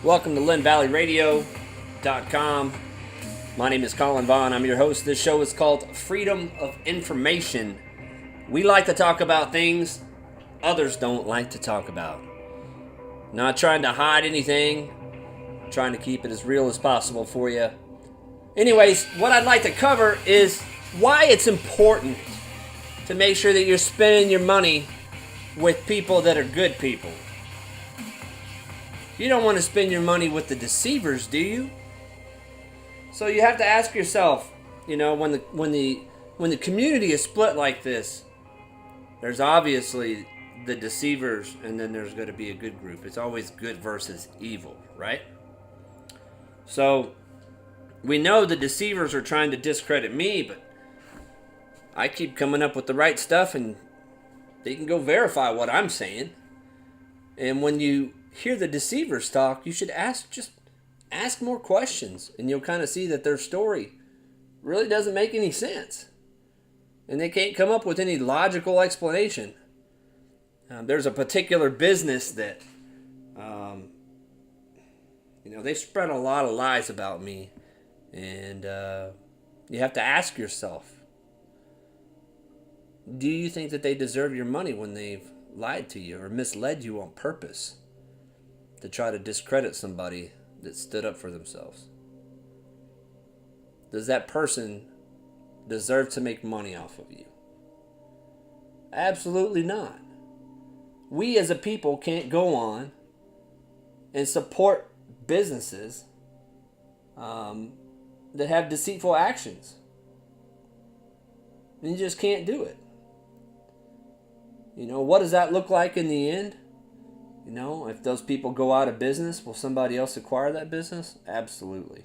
Welcome to LinnValleyRadio.com. My name is Colin Vaughn. I'm your host. This show is called Freedom of Information. We like to talk about things others don't like to talk about. Not trying to hide anything, trying to keep it as real as possible for you. Anyways, what I'd like to cover is why it's important to make sure that you're spending your money with people that are good people. You don't want to spend your money with the deceivers, do you? So you have to ask yourself, when the community is split like this, there's obviously the deceivers, and then there's going to be a good group. It's always good versus evil, right? So we know the deceivers are trying to discredit me, but I keep coming up with the right stuff, and they can go verify what I'm saying. And when you hear the deceivers talk, you should ask more questions, and you'll kind of see that their story really doesn't make any sense, and they can't come up with any logical explanation. There's a particular business that they spread a lot of lies about me, and you have to ask yourself, do you think that they deserve your money when they've lied to you or misled you on purpose to try to discredit somebody that stood up for themselves? Does that person deserve to make money off of you? Absolutely not. We as a people can't go on and support businesses that have deceitful actions. And you just can't do it. What does that look like in the end? If those people go out of business, will somebody else acquire that business? Absolutely.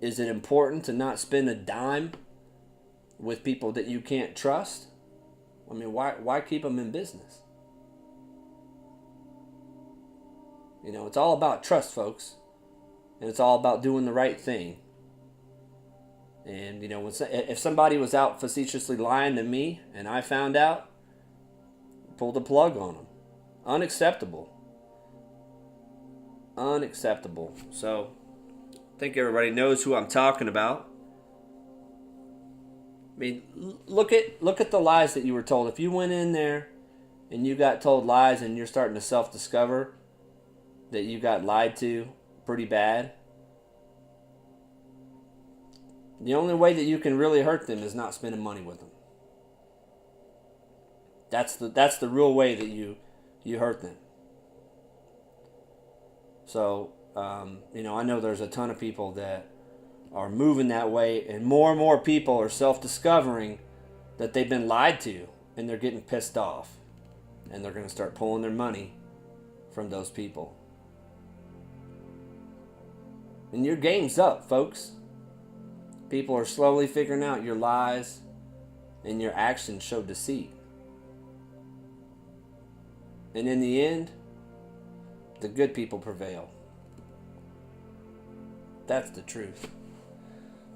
Is it important to not spend a dime with people that you can't trust? Why keep them in business? It's all about trust, folks. And it's all about doing the right thing. And, if somebody was out facetiously lying to me and I found out, pull the plug on them. Unacceptable. So, I think everybody knows who I'm talking about. Look at the lies that you were told. If you went in there and you got told lies and you're starting to self-discover that you got lied to pretty bad, the only way that you can really hurt them is not spending money with them. That's the real way that you hurt them. So, I know there's a ton of people that are moving that way, and more people are self-discovering that they've been lied to, and they're getting pissed off, and they're going to start pulling their money from those people. And your game's up, folks. People are slowly figuring out your lies, and your actions show deceit. And in the end, the good people prevail. That's the truth.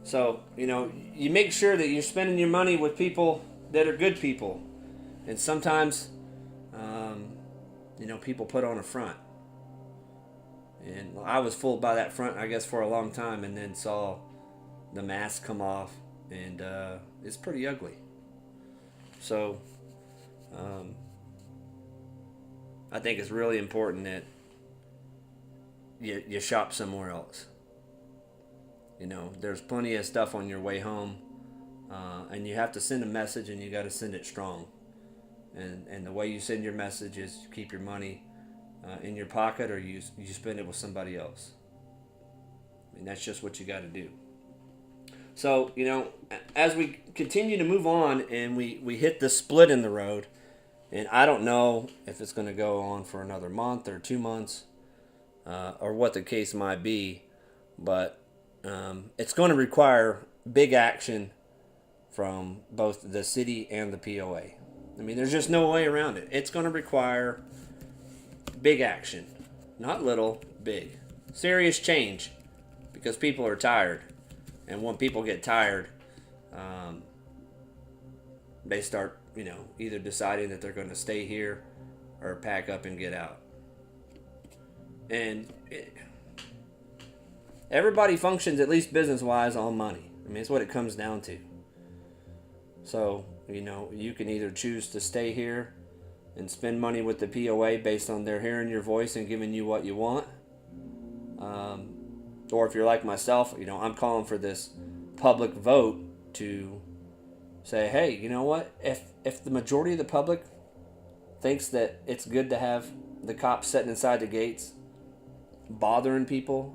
So, you make sure that you're spending your money with people that are good people. And sometimes, people put on a front. And I was fooled by that front, I guess, for a long time, and then saw the mask come off, and it's pretty ugly. So, I think it's really important that you shop somewhere else. There's plenty of stuff on your way home, and you have to send a message, and you got to send it strong. And the way you send your message is you keep your money in your pocket, or you spend it with somebody else. That's just what you got to do. So, as we continue to move on and we hit the split in the road, and I don't know if it's going to go on for another month or 2 months, or what the case might be, but it's going to require big action from both the city and the POA. There's just no way around it. It's going to require big action. Not little, big. Serious change, because people are tired. And when people get tired, they start, either deciding that they're going to stay here or pack up and get out. And everybody functions, at least business-wise, on money. I mean, it's what it comes down to. So, you can either choose to stay here and spend money with the POA based on their hearing your voice and giving you what you want. Or if you're like myself, I'm calling for this public vote to say, hey, you know what? If the majority of the public thinks that it's good to have the cops sitting inside the gates bothering people,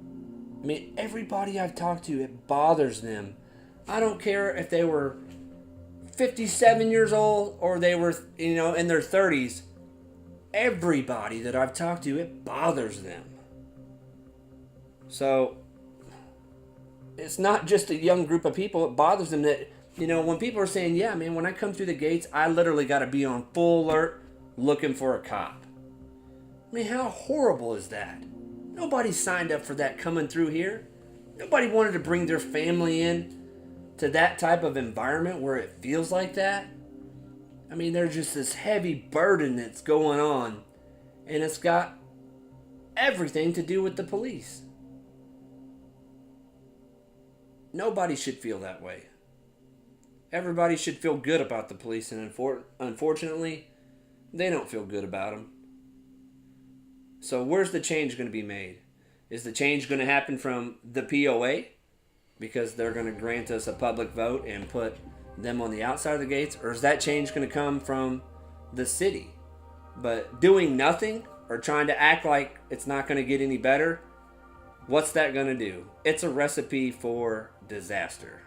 I mean, everybody I've talked to, it bothers them. I don't care if they were 57 years old or they were, in their 30s. Everybody that I've talked to, it bothers them. So, it's not just a young group of people. It bothers them that, when people are saying, yeah, man, when I come through the gates, I literally got to be on full alert looking for a cop. I mean, how horrible is that? Nobody signed up for that coming through here. Nobody wanted to bring their family in to that type of environment where it feels like that. I mean, there's just this heavy burden that's going on, and it's got everything to do with the police. Nobody should feel that way. Everybody should feel good about the police, and unfortunately, they don't feel good about them. So where's the change going to be made? Is the change going to happen from the POA? Because they're going to grant us a public vote and put them on the outside of the gates? Or is that change going to come from the city? But doing nothing or trying to act like it's not going to get any better, what's that going to do? It's a recipe for disaster.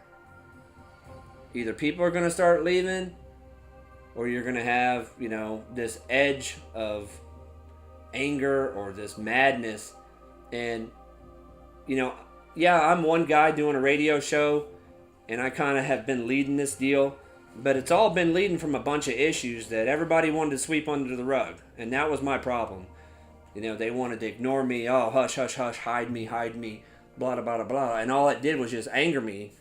Either people are going to start leaving, or you're going to have, this edge of anger or this madness. And, yeah, I'm one guy doing a radio show, and I kind of have been leading this deal, but it's all been leading from a bunch of issues that everybody wanted to sweep under the rug, and that was my problem. They wanted to ignore me. Oh, hush, hush, hush, hide me, blah, blah, blah, blah, and all it did was just anger me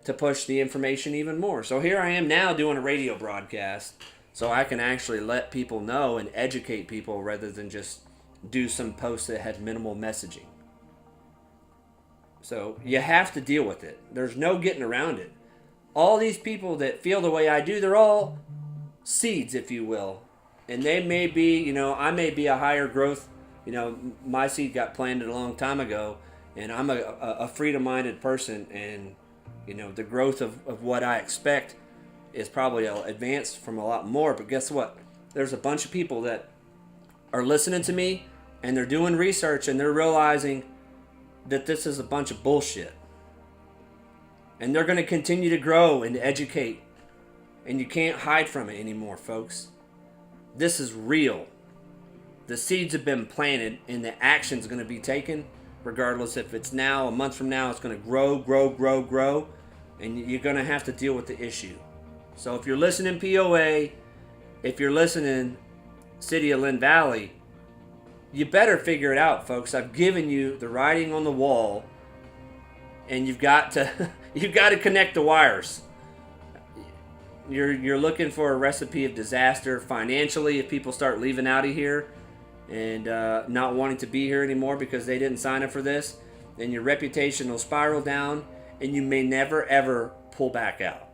to push the information even more. So here I am now doing a radio broadcast, so I can actually let people know and educate people rather than just do some posts that had minimal messaging. So you have to deal with it. There's no getting around it. All these people that feel the way I do, they're all seeds, if you will. And they may be, I may be a higher growth. My seed got planted a long time ago, and I'm a freedom-minded person, and, the growth of what I expect is probably advanced from a lot more. But guess what? There's a bunch of people that are listening to me, and they're doing research, and they're realizing that this is a bunch of bullshit. And they're going to continue to grow and educate. And you can't hide from it anymore, folks. This is real. The seeds have been planted, and the action's going to be taken. Regardless if it's now, a month from now, it's going to grow. And you're going to have to deal with the issue. So if you're listening POA, if you're listening City of Linn Valley, you better figure it out, folks. I've given you the writing on the wall, and you've got to connect the wires. You're looking for a recipe of disaster financially if people start leaving out of here and not wanting to be here anymore because they didn't sign up for this. Then your reputation will spiral down, and you may never ever pull back out.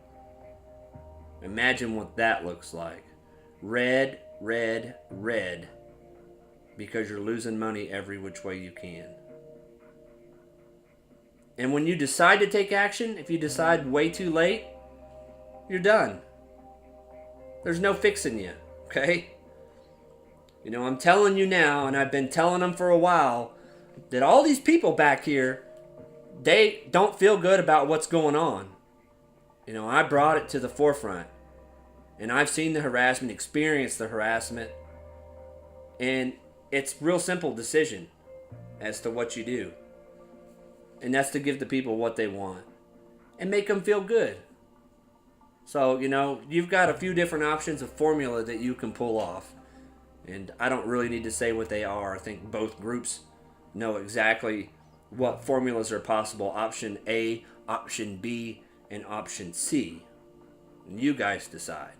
Imagine what that looks like. Red, red, red. Because you're losing money every which way you can. And when you decide to take action, if you decide way too late, you're done. There's no fixing you, okay? I'm telling you now, and I've been telling them for a while, that all these people back here, they don't feel good about what's going on. I brought it to the forefront. And I've seen the harassment, experienced the harassment, and it's real simple decision as to what you do. And that's to give the people what they want and make them feel good. So, you've got a few different options of formula that you can pull off. And I don't really need to say what they are. I think both groups know exactly what formulas are possible. Option A, option B, and option C. And you guys decide.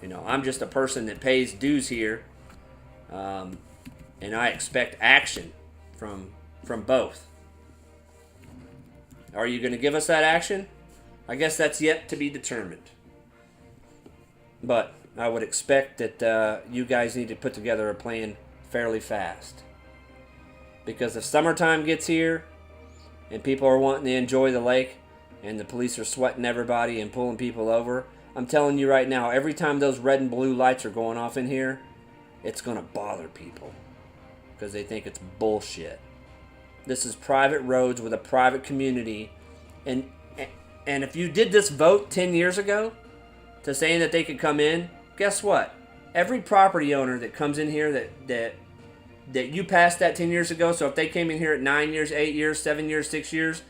I'm just a person that pays dues here. And I expect action from both. Are you going to give us that action? I guess that's yet to be determined. But I would expect that you guys need to put together a plan fairly fast. Because if summertime gets here and people are wanting to enjoy the lake and the police are sweating everybody and pulling people over, I'm telling you right now, every time those red and blue lights are going off in here, it's going to bother people because they think it's bullshit. This is private roads with a private community. And if you did this vote 10 years ago to saying that they could come in, guess what? Every property owner that comes in here that you passed that 10 years ago, so if they came in here at 9 years, 8 years, 7 years, 6 years,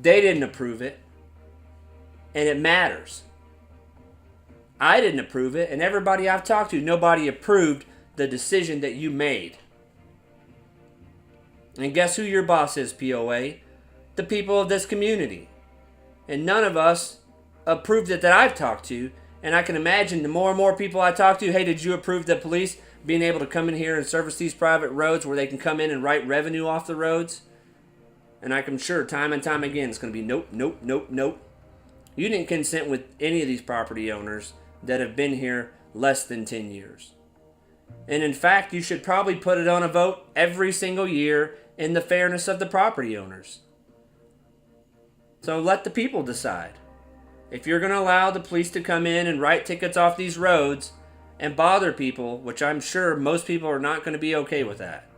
they didn't approve it. And it matters. I didn't approve it, and everybody I've talked to, nobody approved the decision that you made. And guess who your boss is, POA? The people of this community. And none of us approved it that I've talked to. And I can imagine the more and more people I talk to, hey, did you approve the police being able to come in here and service these private roads where they can come in and write revenue off the roads? And I'm sure time and time again it's going to be nope, nope, nope, nope. You didn't consent with any of these property owners that have been here less than 10 years. And in fact, you should probably put it on a vote every single year in the fairness of the property owners. So let the people decide. If you're going to allow the police to come in and write tickets off these roads and bother people, which I'm sure most people are not going to be okay with that.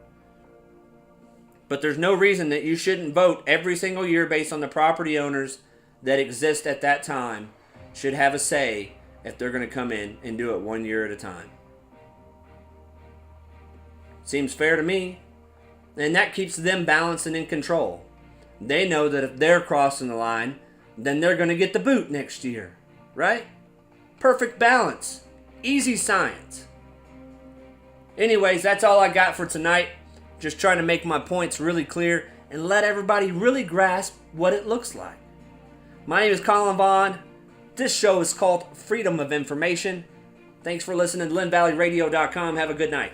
But there's no reason that you shouldn't vote every single year based on the property owners that exist at that time should have a say if they're going to come in and do it 1 year at a time. Seems fair to me. And that keeps them balanced and in control. They know that if they're crossing the line, then they're going to get the boot next year. Right? Perfect balance. Easy science. Anyways, that's all I got for tonight. Just trying to make my points really clear and let everybody really grasp what it looks like. My name is Colin Vaughn. This show is called Freedom of Information. Thanks for listening to LinnValleyRadio.com. Have a good night.